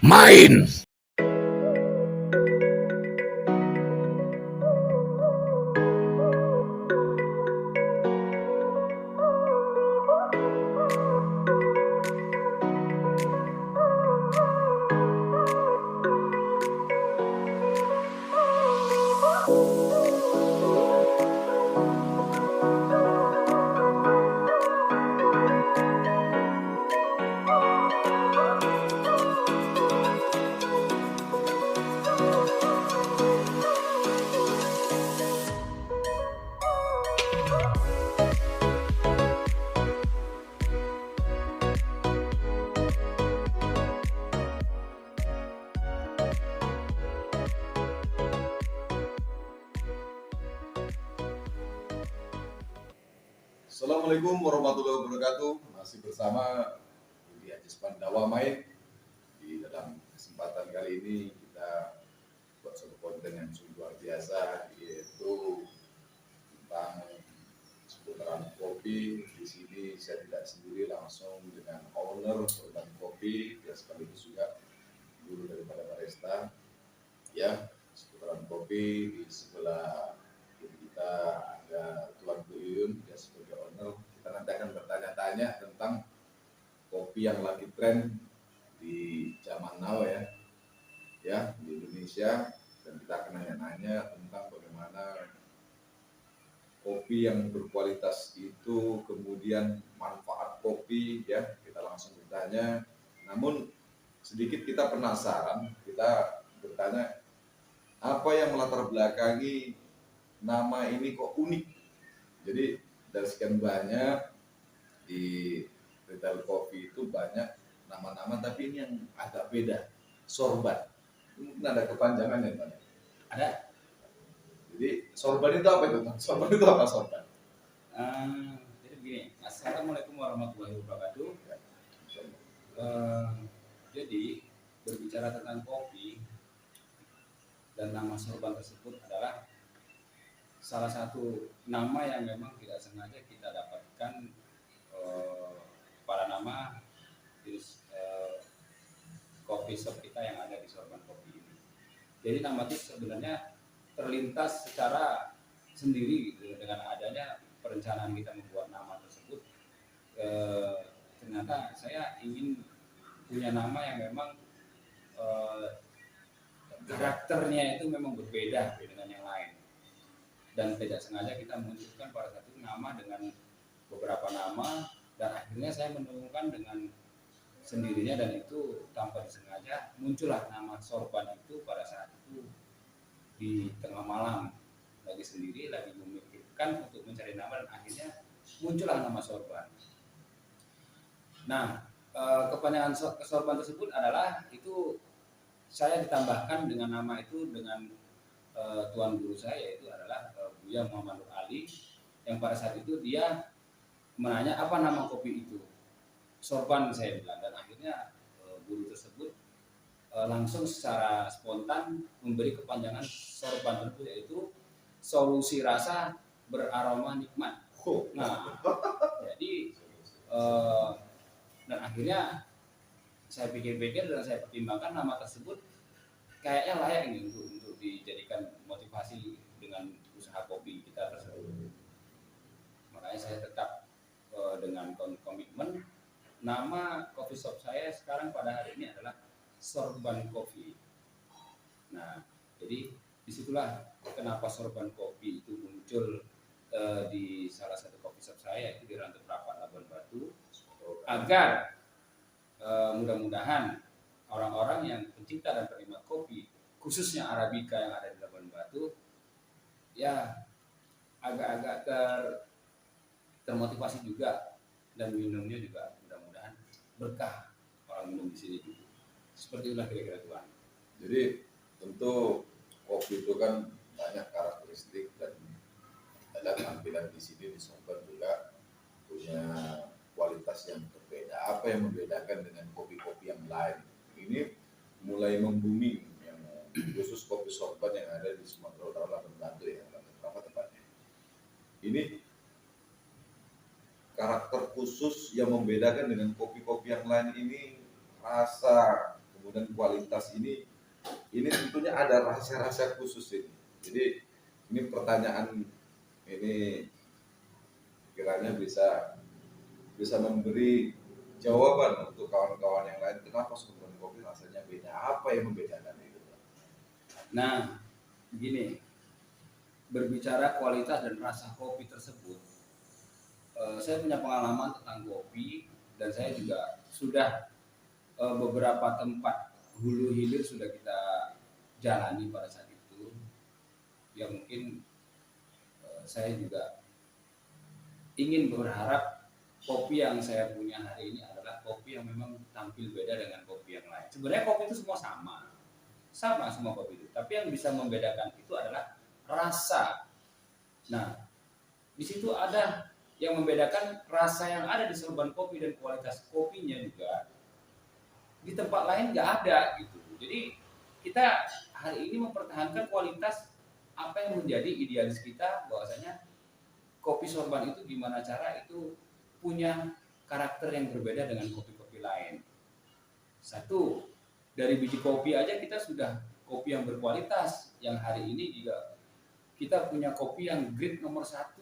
main. Assalamualaikum warahmatullahi wabarakatuh. Masih bersama Budi Ajis Pandawa Main. Di dalam kesempatan kali ini kita buat satu konten yang sungguh luar biasa, yaitu tentang seputaran kopi. Di sini saya tidak sendiri, langsung dengan owner Sorban Kopi, dan sekaligus juga guru daripada barista. Ya, seputaran kopi. Di sebelah kiri kita ada Tuan Bu Yuyun, ya, sebagai owner. Kita nanti akan bertanya-tanya tentang kopi yang lagi tren di zaman now, ya di Indonesia, dan kita akan nanya-nanya tentang bagaimana kopi yang berkualitas itu, kemudian manfaat kopi, ya. Kita langsung bertanya. Namun sedikit kita penasaran, kita bertanya apa yang melatar belakangi nama ini kok unik. Jadi dari sekian banyak di retail kopi itu banyak nama-nama, tapi ini yang agak beda, Sorban. Mungkin ada kepanjangannya, Pak? Ada. Jadi Sorban itu apa itu, Pak? Sorban itu apa, Sorban? Jadi begini, Assalamualaikum warahmatullahi wabarakatuh. Jadi berbicara tentang kopi dan nama sorban tersebut adalah salah satu nama yang memang tidak sengaja kita dapatkan pada nama jenis kopi shop kita yang ada di Sorban Kopi ini. Jadi nama itu sebenarnya terlintas secara sendiri gitu, dengan adanya perencanaan kita membuat nama tersebut. Ternyata saya ingin punya nama yang memang karakternya itu memang berbeda dengan yang lain, dan tidak sengaja kita munculkan pada satu nama dengan beberapa nama, dan akhirnya saya menemukan dengan sendirinya, dan itu tanpa disengaja muncullah nama Sorban itu pada saat itu di tengah malam, lagi sendiri, lagi memikirkan untuk mencari nama, dan akhirnya muncullah nama Sorban. Nah, kepanjangan Sorban tersebut adalah itu saya ditambahkan dengan nama itu dengan tuan guru saya, yaitu adalah Buya Muhammad Nur Ali, yang pada saat itu dia menanya apa nama kopi itu. Sorban, saya bilang, dan akhirnya guru tersebut langsung secara spontan memberi kepanjangan sorban tersebut, yaitu solusi rasa beraroma nikmat. Nah, jadi dan akhirnya saya pikir-pikir dan saya pertimbangkan nama tersebut kayaknya layak ini untuk dijadikan motivasi dengan usaha kopi kita tersebut. Makanya saya tetap dengan komitmen nama coffee shop saya sekarang pada hari ini adalah Sorban Coffee. Nah, jadi disitulah kenapa Sorban Kopi itu muncul di salah satu coffee shop saya, yaitu di Rantai Prapat Labuan Batu, agar mudah-mudahan orang-orang yang pencinta dan penikmat kopi, khususnya Arabica yang ada di Labuan Batu, ya agak-agak termotivasi juga, dan minumnya juga mudah-mudahan berkah orang minum di sini. Seperti itulah kira-kira Tuhan. Jadi tentu kopi itu kan banyak karakteristik, dan ada tampilan di sini di Sorban juga punya kualitas yang berbeda. Apa yang membedakan dengan kopi-kopi yang lain? Ini mulai membumi, yang khusus kopi Sorban yang ada di Sumatera Utara, Labuan Batu, ya, berapa tepatnya. Ini karakter khusus yang membedakan dengan kopi-kopi yang lain ini, rasa, kemudian kualitas ini tentunya ada rasa-rasa khusus ini. Jadi ini pertanyaan ini kiranya bisa memberi jawaban untuk kawan-kawan yang lain, kenapa Sultan Kopi rasanya beda, apa yang membedakan itu. Nah, begini, berbicara kualitas dan rasa kopi tersebut, saya punya pengalaman tentang kopi dan saya juga sudah beberapa tempat hulu hilir sudah kita jalani pada saat itu. Ya mungkin saya juga ingin berharap kopi yang saya punya hari ini adalah kopi yang memang tampil beda dengan kopi yang lain. Sebenarnya kopi itu semua sama semua kopi itu. Tapi yang bisa membedakan itu adalah rasa. Nah, di situ ada yang membedakan rasa yang ada di sorban kopi dan kualitas kopinya juga di tempat lain nggak ada gitu. Jadi kita hari ini mempertahankan kualitas apa yang menjadi idealis kita, bahwasanya kopi sorban itu gimana cara itu punya karakter yang berbeda dengan kopi-kopi lain. Satu, dari biji kopi aja kita sudah kopi yang berkualitas, yang hari ini juga kita punya kopi yang grade nomor 1,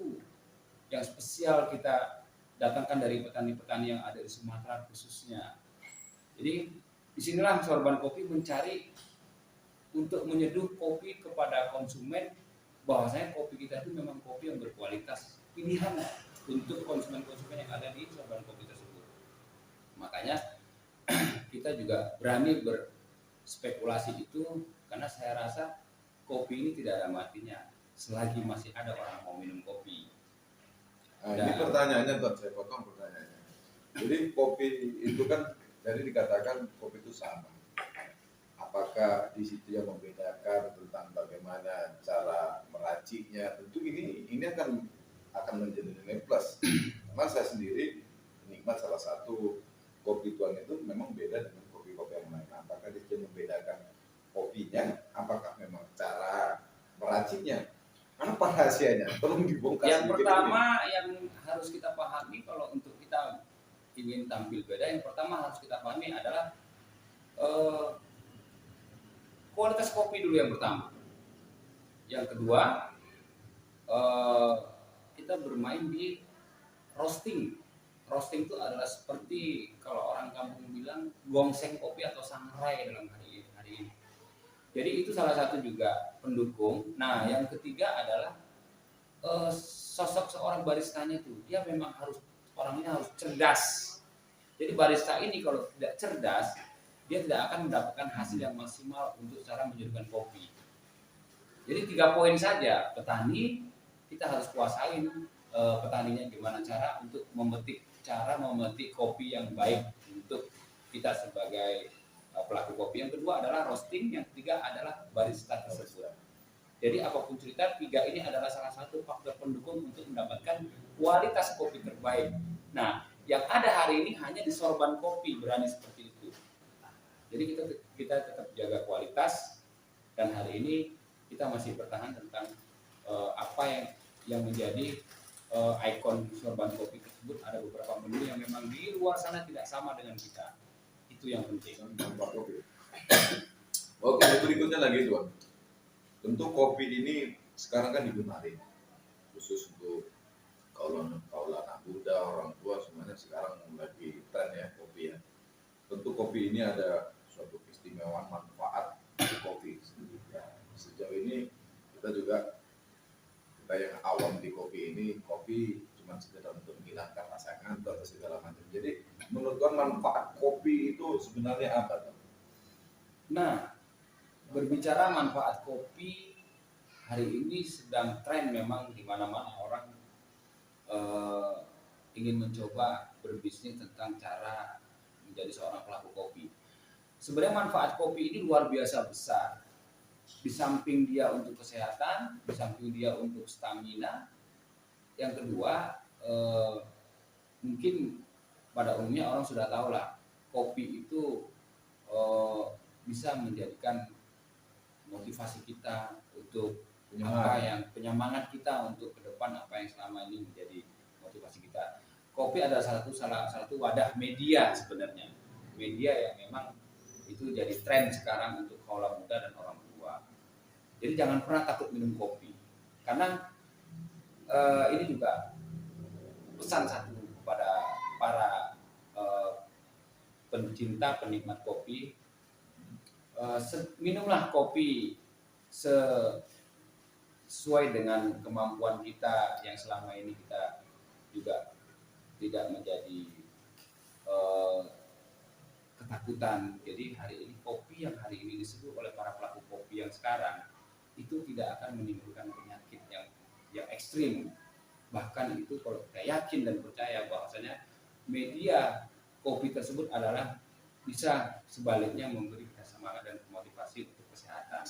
yang spesial kita datangkan dari petani-petani yang ada di Sumatera khususnya. Jadi disinilah sorban kopi mencari untuk menyeduh kopi kepada konsumen, bahwasanya kopi kita itu memang kopi yang berkualitas, pilihan untuk konsumen-konsumen yang ada di sorban kopi tersebut. Makanya kita juga berani berspekulasi itu, karena saya rasa kopi ini tidak ada matinya selagi masih ada orang mau minum kopi. Nah, ini pertanyaannya Tuan, saya potong pertanyaannya. Jadi kopi itu kan jadi dikatakan kopi itu sama. Apakah di situ yang membedakan tentang bagaimana cara meraciknya? Tentu ini akan menjadi nilai plus. Karena saya sendiri menikmat salah satu kopi Tuan itu memang beda dengan kopi-kopi yang lain. Apakah di situ membedakan kopinya? Apakah memang cara meraciknya? Apa rahasianya? Tolong dibongkar. Yang pertama yang harus kita pahami kalau untuk kita ingin tampil beda, yang pertama harus kita pahami adalah kualitas kopi dulu yang pertama. Yang kedua, kita bermain di roasting. Roasting itu adalah seperti kalau orang kampung bilang gongseng kopi atau sangrai dalam hari ini. Jadi itu salah satu juga pendukung. Nah, yang ketiga adalah sosok seorang baristanya itu, dia memang orangnya harus cerdas. Jadi barista ini kalau tidak cerdas, dia tidak akan mendapatkan hasil yang maksimal untuk cara menjadikan kopi. Jadi 3 poin saja, petani kita harus kuasain petaninya gimana cara untuk memetik kopi yang baik untuk kita sebagai pelaku kopi. Yang kedua adalah roasting, yang ketiga adalah barista tersebut. Jadi apapun cerita, 3 ini adalah salah satu faktor pendukung untuk mendapatkan kualitas kopi terbaik. Nah, yang ada hari ini hanya di sorban kopi berani seperti itu. Jadi kita tetap jaga kualitas, dan hari ini kita masih bertahan tentang apa yang menjadi ikon sorban kopi tersebut. Ada beberapa menu yang memang di luar sana tidak sama dengan kita. Itu yang penting. Oke, berikutnya lagi Tuan. Tentu kopi ini sekarang kan digemari, khusus untuk kaulah anak muda, orang tua, semuanya sekarang lagi tren ya kopi ya. Tentu kopi ini ada suatu keistimewaan manfaat di kopi. Sejauh ini kita yang awam di kopi ini, kopi cuma sekedar untuk menghilangkan rasa ngantuk atau segala macam. Jadi menurut Tuan manfaat kopi itu sebenarnya apa Tuan? Nah, berbicara manfaat kopi, hari ini sedang tren memang di mana-mana orang ingin mencoba berbisnis tentang cara menjadi seorang pelaku kopi. Sebenarnya manfaat kopi ini luar biasa besar. Di samping dia untuk kesehatan, di samping dia untuk stamina. Yang kedua, mungkin pada umumnya orang sudah tahu lah, kopi itu bisa menjadikan motivasi kita untuk penyemangat kita untuk ke depan, apa yang selama ini menjadi motivasi kita. Kopi adalah salah satu wadah media sebenarnya, media yang memang Itu jadi tren sekarang untuk kaula muda dan orang tua. Jadi jangan pernah takut minum kopi. Karena ini juga pesan satu kepada para pencinta penikmat kopi, minumlah kopi sesuai dengan kemampuan kita yang selama ini kita juga tidak menjadi ketakutan. Jadi hari ini kopi yang hari ini disebut oleh para pelaku kopi yang sekarang itu tidak akan menimbulkan penyakit yang ekstrim. Bahkan itu kalau kita yakin dan percaya bahwasanya media kopi tersebut adalah bisa sebaliknya memberi kita semangat dan motivasi untuk kesehatan.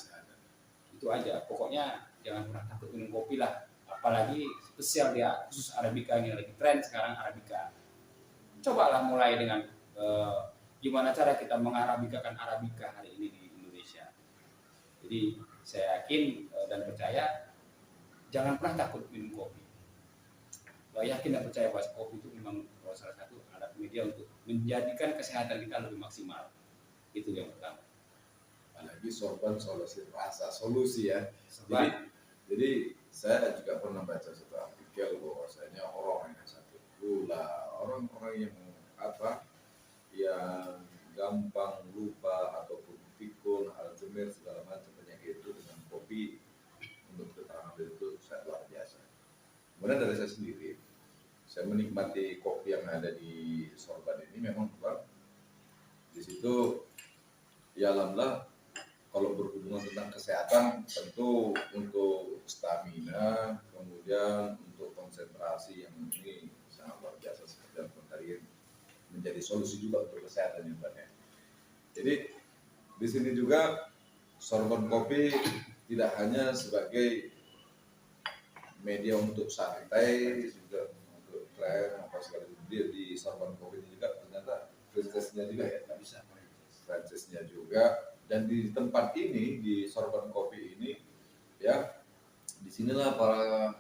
Itu aja. Pokoknya jangan pernah takut minum kopi lah. Apalagi spesial dia khusus Arabica ini lagi tren sekarang Arabica. Cobalah mulai dengan gimana cara kita mengarabikakan Arabica hari ini di Indonesia. Jadi saya yakin dan percaya jangan pernah takut minum kopi. Yakin dan percaya bahwa kopi itu memang salah satu alat media untuk menjadikan kesehatan kita lebih maksimal. Itu yang pertama. Apalagi sorban solusi ya. Sorban. Jadi saya juga pernah baca satu artikel bahwasanya orang yang sakit gula, orang-orang yang yang gampang lupa ataupun pikun, Alzheimer segala macam penyakit itu dengan kopi untuk keterangan itu sangat luar biasa. Kemudian dari saya sendiri, saya menikmati kopi yang ada di sorban ini memang di situ ya alhamdulillah kalau berhubungan tentang kesehatan tentu untuk stamina, kemudian untuk konsentrasi yang ini sangat luar biasa seperti yang tadi menjadi solusi juga untuk kesehatan yang banyak. Jadi di sini juga sorban kopi tidak hanya sebagai media untuk santai, juga untuk tren apa segala dia di sorban kopi ini juga ternyata franchise-nya juga ya, nggak bisa franchise-nya juga. Dan di tempat ini di sorban kopi ini ya disinilah para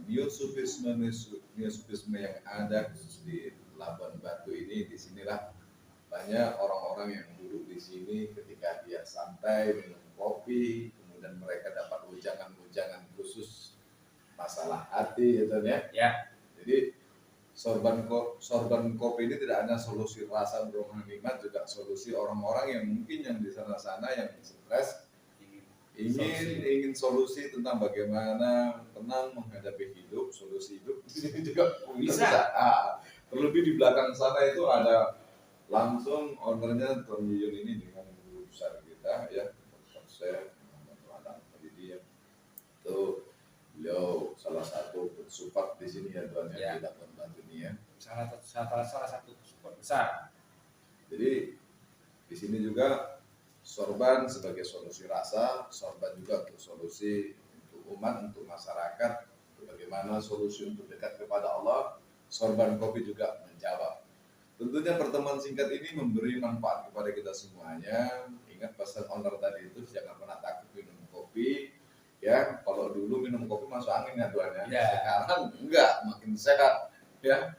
neosupisme yang ada khusus di Labuan Batu ini, disinilah banyak orang-orang yang duduk di sini ketika dia santai minum kopi, kemudian mereka dapat ujangan-ujangan khusus masalah hati gitu ya. Jadi sorban kopi ini tidak hanya solusi rasa berulang nikmat, juga solusi orang-orang yang mungkin yang di sana-sana yang stres ingin solusi tentang bagaimana tenang menghadapi hidup, solusi hidup di sini juga bisa. Terlebih di belakang sana itu ada langsung ownernya Tuan Yuyun ini dengan guru besar kita ya, Dr. Syekh Muhammad Pendidikan. Itu beliau salah satu support di sini ya Tuan ya, di Labuan Batu ini ya. Salah satu support besar. Jadi di sini juga sorban sebagai solusi rasa, sorban juga untuk solusi untuk umat, untuk masyarakat, untuk bagaimana solusi untuk dekat kepada Allah. Sorban kopi juga menjawab. Tentunya pertemuan singkat ini memberi manfaat kepada kita semuanya. Ingat pesan owner tadi itu, jangan pernah takut minum kopi. Ya, kalau dulu minum kopi masuk angin ya Tuan ya. Sekarang enggak, makin sehat ya.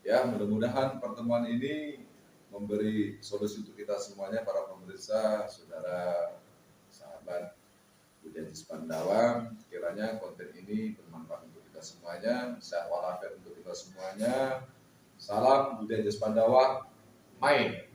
Ya, mudah-mudahan pertemuan ini memberi solusi untuk kita semuanya, para pemirsa, saudara, sahabat Budi Ajis Pandawa. Kiranya konten ini bermanfaat untuk kita semuanya, sehat walafiat untuk kita semuanya. Salam Budi Ajis Pandawa, main.